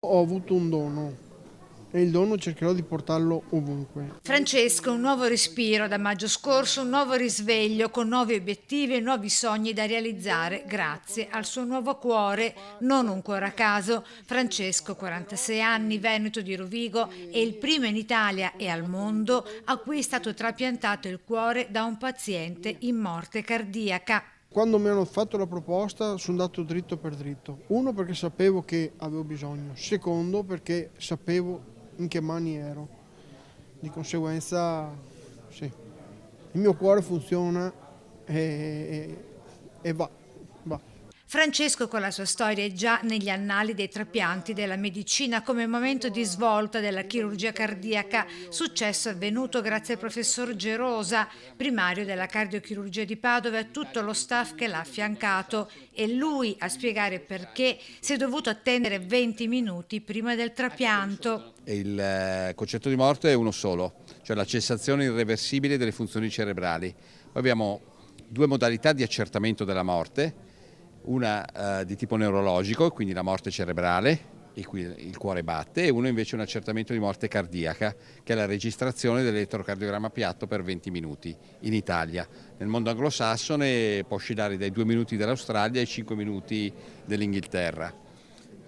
Ho avuto un dono e il dono cercherò di portarlo ovunque. Francesco, un nuovo respiro da maggio scorso, un nuovo risveglio con nuovi obiettivi e nuovi sogni da realizzare grazie al suo nuovo cuore, non un cuore a caso. Francesco, 46 anni, veneto di Rovigo, è il primo in Italia e al mondo a cui è stato trapiantato il cuore da un paziente in morte cardiaca. Quando mi hanno fatto la proposta sono andato dritto per dritto. Uno, perché sapevo che avevo bisogno. Secondo, perché sapevo in che mani ero. Di conseguenza, sì, il mio cuore funziona e va, va. Francesco con la sua storia è già negli annali dei trapianti della medicina come momento di svolta della chirurgia cardiaca, successo avvenuto grazie al professor Gerosa, primario della cardiochirurgia di Padova, e a tutto lo staff che l'ha affiancato. È lui a spiegare perché si è dovuto attendere 20 minuti prima del trapianto. Il concetto di morte è uno solo, cioè la cessazione irreversibile delle funzioni cerebrali. Poi abbiamo due modalità di accertamento della morte, una di tipo neurologico, quindi la morte cerebrale, e qui il cuore batte, e uno invece un accertamento di morte cardiaca, che è la registrazione dell'elettrocardiogramma piatto per 20 minuti in Italia. Nel mondo anglosassone può oscillare dai 2 minuti dell'Australia ai 5 minuti dell'Inghilterra.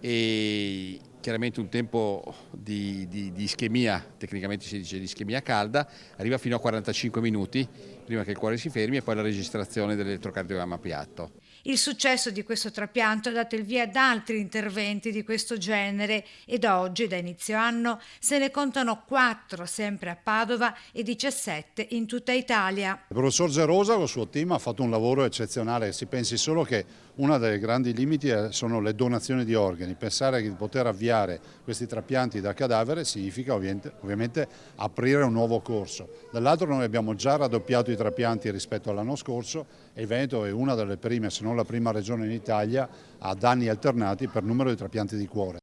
E chiaramente un tempo di ischemia, tecnicamente si dice di ischemia calda, arriva fino a 45 minuti prima che il cuore si fermi, e poi la registrazione dell'elettrocardiogramma piatto. Il successo di questo trapianto ha dato il via ad altri interventi di questo genere e da oggi, da inizio anno, se ne contano 4 sempre a Padova e 17 in tutta Italia. Il professor Gerosa con il suo team ha fatto un lavoro eccezionale. Si pensi solo che uno dei grandi limiti sono le donazione di organi. Pensare di poter avviare questi trapianti da cadavere significa ovviamente aprire un nuovo corso. Dall'altro noi abbiamo già raddoppiato i trapianti rispetto all'anno scorso e il Veneto è una delle prime, se non la prima regione in Italia, a danni alternati per numero di trapianti di cuore.